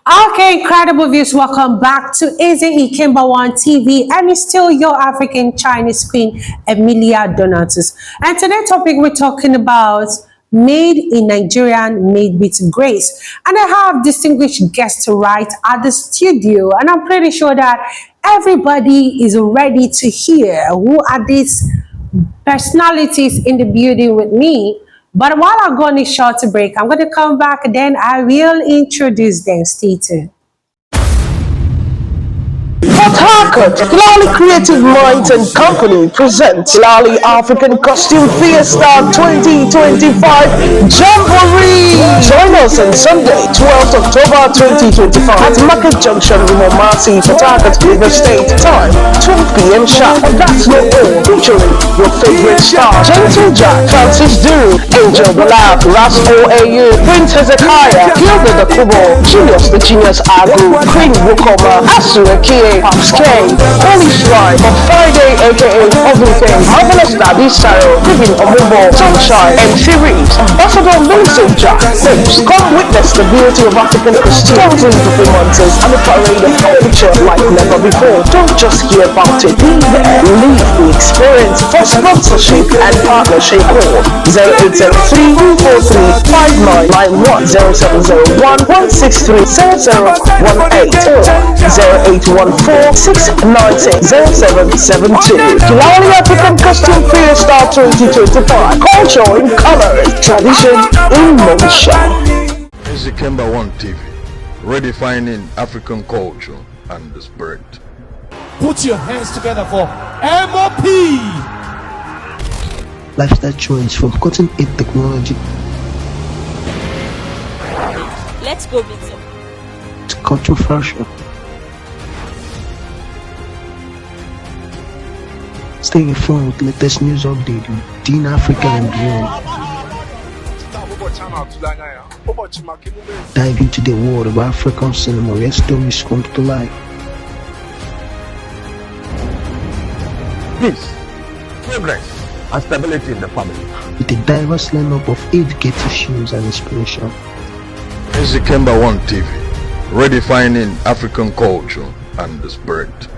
Okay, incredible viewers, welcome back to IKEMBA One TV, and it's still your African Chinese queen, Emilia Donatus. And today's topic we're talking about made in Nigerian, made with grace. And I have distinguished guests right at the studio, and I'm pretty sure that everybody is ready to hear who are these personalities in the building with me. But while I go on a short break, I'm going to come back and then I will introduce them. Stay tuned. Port Harcourt, Lally Creative Minds and Company presents Lally African Costume Fiesta 2025 Jamboree. Join us on Sunday, 12th October 2025 at Market Junction, Rumomasi, Port Harcourt, River State. Time 12 p.m. sharp. And that's not all. Featuring your favorite star, Gentle Jack, Francis Duru, Angel the Lab, Ras OAU, Prince Hezekiah, Gilbert the Kubo, Julius the Genius Agu, Queen Wukoma, Asu Akie, Pops K, Holy Shrine, on Friday aka Everything, Marvelous Daddy Sarah, Living Omumbo, Sunshine, MC Reeves, Ambassador Millicent Jack, Hosts, come witness the beauty of African costumes and performances and a parade of culture like never before. Don't just hear about it, be there, live the experience. For sponsorship and partnership, call 0803 243 5991 0701 163 0018 or 0814 6960772. Lally African Costume Fiesta 2025. Culture in colors, tradition in motion. This is IKEMBA One TV, redefining African culture and the spirit. Put your hands together for MOP. Lifestyle choice from cotton edge technology Let's go meet him. to cultural fashion. Stay informed with latest news update within Africa and beyond. Dive into the world of African cinema where stories come to life. Peace, progress, and stability in the family. With a diverse lineup of educative shows and inspiration. This is IKEMBA One TV, redefining African culture and the spirit.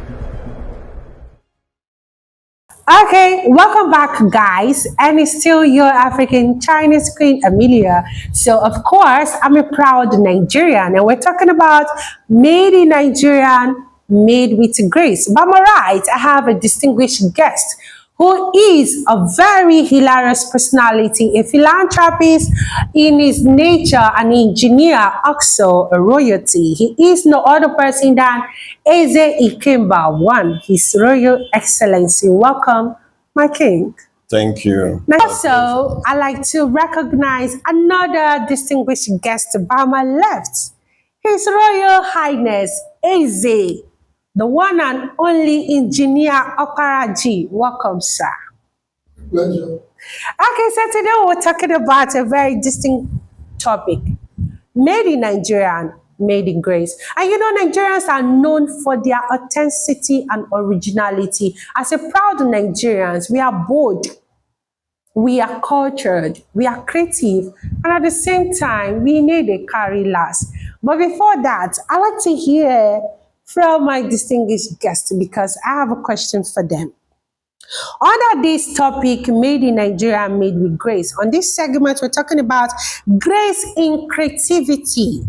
Okay, welcome back, guys, and it's still your African Chinese queen, Emilia. So, of course, I'm a proud Nigerian, and we're talking about made in Nigerian, made with grace. By my right, I have a distinguished guest who is a very hilarious personality, a philanthropist in his nature, an engineer, also a royalty. He is no other person than Eze IKEMBA One, His Royal Excellency. Welcome, my king. Thank you. Now, also, I'd like to recognize another distinguished guest by my left, His Royal Highness Eze, the one and only engineer Okaraji. Welcome, sir. Pleasure. Okay, so today we're talking about a very distinct topic. Made in Nigerian, made in grace. And you know, Nigerians are known for their authenticity and originality. As a proud Nigerians, we are bold, we are cultured, we are creative, and at the same time, we need a carry last. But before that, I'd like to hear from my distinguished guests because I have a question for them. Under this topic, made in Nigeria, made with grace, on this segment, we're talking about grace in creativity.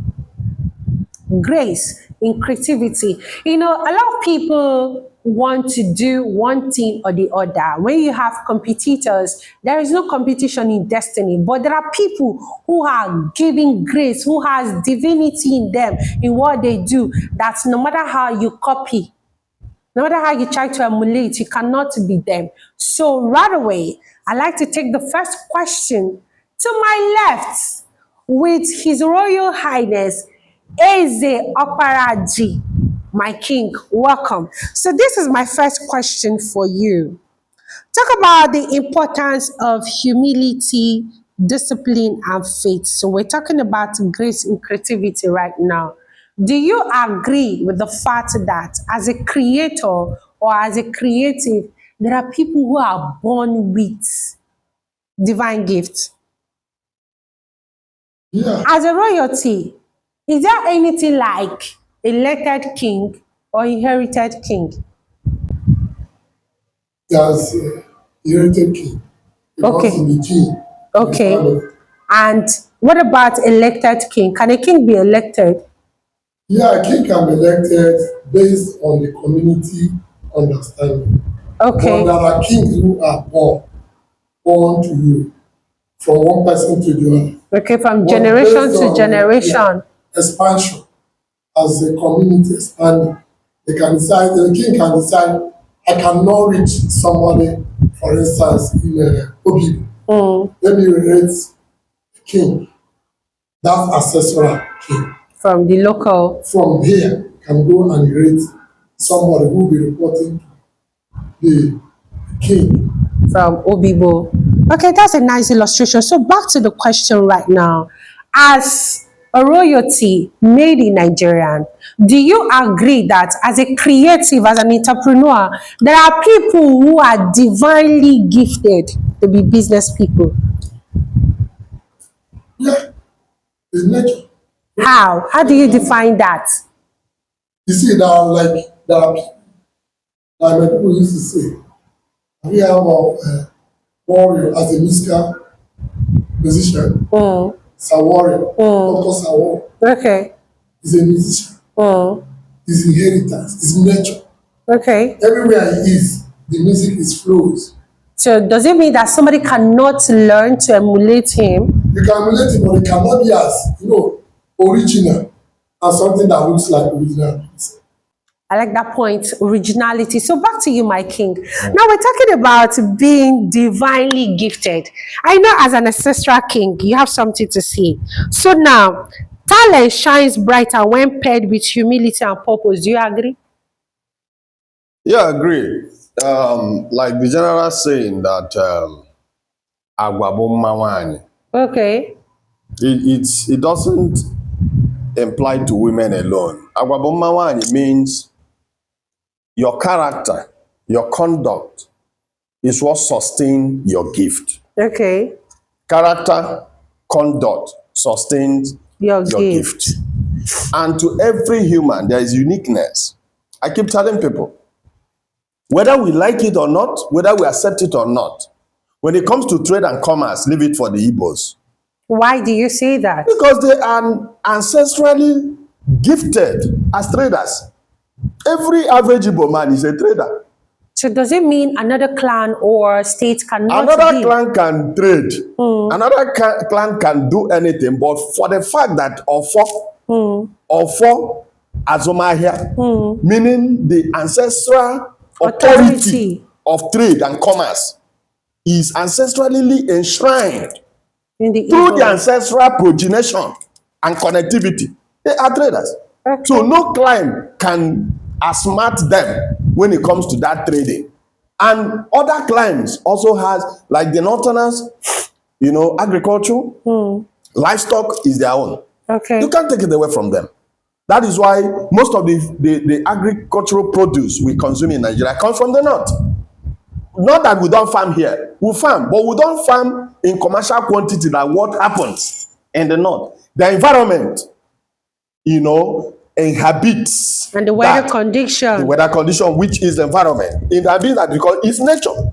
Grace in creativity. You know, a lot of people want to do one thing or the other. When you have competitors, there is no competition in destiny, but there are people who are giving grace, who has divinity in them, in what they do, that no matter how you copy, no matter how you try to emulate, you cannot be them. So right away, I'd like to take the first question to my left with His Royal Highness Eze Okaraji, my king. Welcome. So this is my first question for you. Talk about the importance of humility, discipline, and faith. So we're talking about grace and creativity right now. Do you agree with the fact that as a creator or as a creative, there are people who are born with divine gifts? Yeah. As a royalty, Is there anything like elected king or inherited king? There's inherited king. Because Okay. in the gene, in the Okay. family. And what about elected king? Can a king be elected? Yeah, a king can be elected based on the community understanding. Okay. But there are kings who are born to you, from one person to the other. Okay, from But generation based to on generation. expansion, as the community expanding, the king can decide, I cannot reach somebody, for instance, in Obi. Let me rate the king, that's ancestral king. From the local. From here, can go and rate somebody who will be reporting to the king. From Obibo. Okay, that's a nice illustration. So back to the question right now. As a royalty made in Nigerian, do you agree that as a creative, as an entrepreneur, there are people who are divinely gifted to be business people? Yeah, it's nature. How? How do you define that? You see, there are people, like my people used to say, we have a warrior as a musical musician. It's a warrior. Dr. Sawar Okay. is a musician. His inheritance, his nature. Okay. Everywhere he is, the music is flows. So does it mean that somebody cannot learn to emulate him? You can emulate it, but it cannot be as, original as something that looks like original. I like that point, originality. So back to you, my king. Now we're talking about being divinely gifted. I know as an ancestral king, you have something to say. So now, talent shines brighter when paired with humility and purpose. Do you agree? Yeah, I agree. Like the general saying that agwa bụ mma nwaanyị. Okay. It doesn't imply to women alone. Agwa bụ mma nwaanyị means your character, your conduct is what sustain your gift. Okay. Character, conduct sustains Your your gift. gift. And to every human, there is uniqueness. I keep telling people, whether we like it or not, whether we accept it or not, when it comes to trade and commerce, leave it for the Igbos. Why do you say that? Because they are ancestrally gifted as traders. Every average Igbo man is a trader. So does it mean another clan or state cannot Another be? clan can trade. Another clan can do anything. But for the fact that Ofo Azomahia, meaning the ancestral authority of trade and commerce, is ancestrally enshrined In the through Igbo. the ancestral progenation and connectivity. They are traders. Okay. So no clan can outsmart them when it comes to that trading. And other clans also has, like the Northerners, agriculture, livestock is their own. Okay. You can't take it away from them. That is why most of the agricultural produce we consume in Nigeria comes from the north. Not that we don't farm here. We farm, but we don't farm in commercial quantity like what happens in the north. The environment, inhabits And the weather that. condition. The weather condition, which is the environment. Inhabits that because it's nature.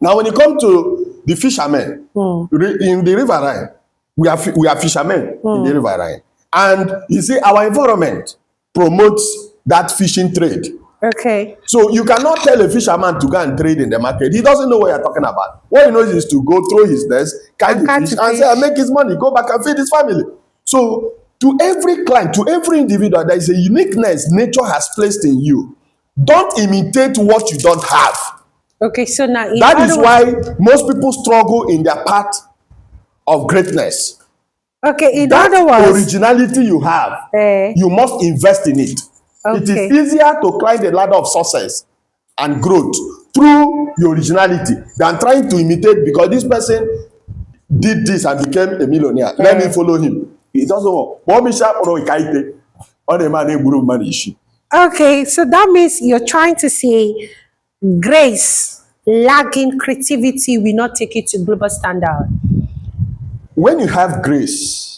Now, when it comes to the fishermen in the river Rhine, we are fishermen in the river Rhine. And you see, our environment promotes that fishing trade. Okay. So you cannot tell a fisherman to go and trade in the market. He doesn't know what you're talking about. What he knows is to go through his desk, catch the fish, and say, I make his money, go back and feed his family. So to every client, to every individual, there is a uniqueness nature has placed in you. Don't imitate what you don't have. Okay, so now That is why most people struggle in their path of greatness. Okay, in That other words, originality you have, you must invest in it. It is Okay. easier to climb the ladder of success and growth through your originality than trying to imitate because this person did this and became a millionaire. Let me follow him. It doesn't work. okay, so that means you're trying to say grace, lacking creativity will not take it to global standard. When you have grace,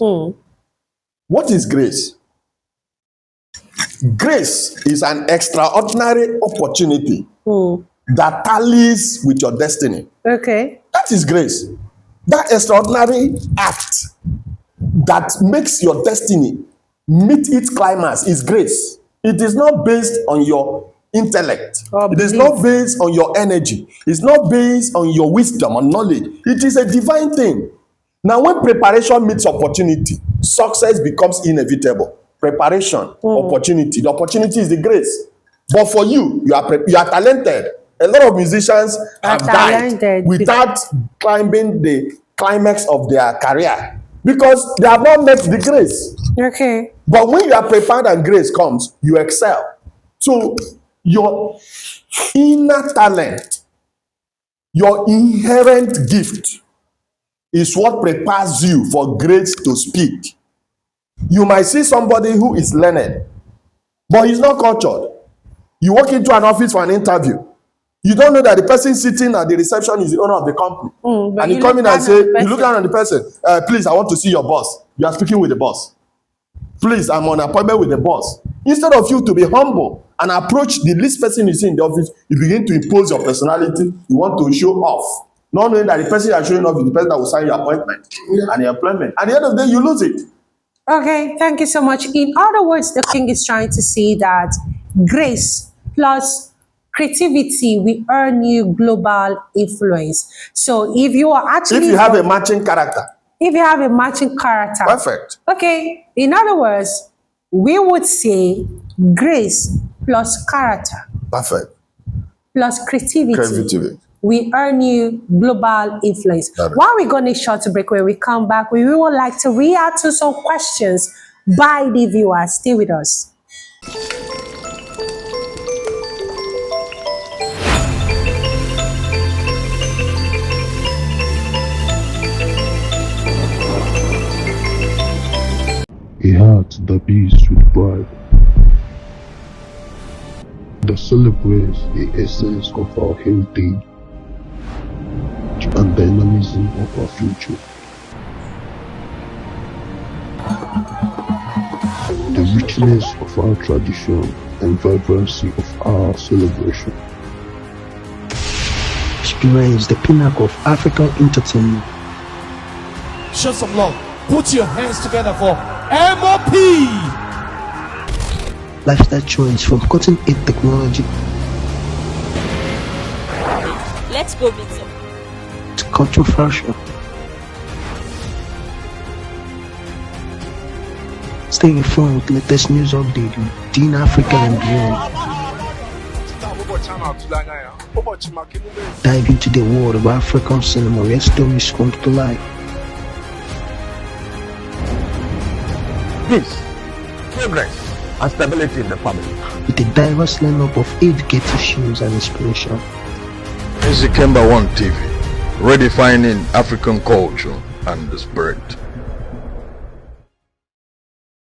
What is grace? Grace is an extraordinary opportunity that tallies with your destiny. Okay. That is grace. That extraordinary act that makes your destiny meet its climax is grace. It is not based on your intellect. It is not based on your energy. It's not based on your wisdom or knowledge. It is a divine thing. Now, when preparation meets opportunity, success becomes inevitable. Preparation, opportunity. The opportunity is the grace. But for you, you are talented. A lot of musicians have died without climbing the climax of their career because they have not met the grace. Okay. But when you are prepared and grace comes, you excel. So your inner talent, your inherent gift is what prepares you for grace to speak. You might see somebody who is learned, but he's not cultured. You walk into an office for an interview. You don't know that the person sitting at the reception is the owner of the company. And you come in and say, you look down on the person, please, I want to see your boss. You are speaking with the boss. Please, I'm on appointment with the boss. Instead of you to be humble and approach the least person you see in the office, you begin to impose your personality. You want to show off. Not knowing that the person you are showing off is the person that will sign your appointment and your employment. At the end of the day, you lose it. Okay, thank you so much. In other words, the king is trying to say that grace plus creativity will earn you global influence. So if you are actually... If you have a matching character. If you have a matching character. Perfect. Okay, in other words, we would say grace plus character. Perfect. Plus creativity. We earn you global influence. While we're going to short break, when we come back, we would like to react to some questions by the viewers. Stay with us. A heart that beats with pride, that celebrates the essence of our heritage and dynamism of our future. The richness of our tradition and vibrancy of our celebration. Experience the pinnacle of African entertainment. Show some love. Put your hands together for MOP. Lifestyle choice from cutting edge technology Let's go meet him. to cultural fashion. Stay informed with latest news updates within Africa and beyond. Dive into the world of African cinema where stories come to life. Peace, progress, and stability in the family. With a diverse lineup of educative shows and inspiration. IKEMBA One TV, redefining African culture and the spirit.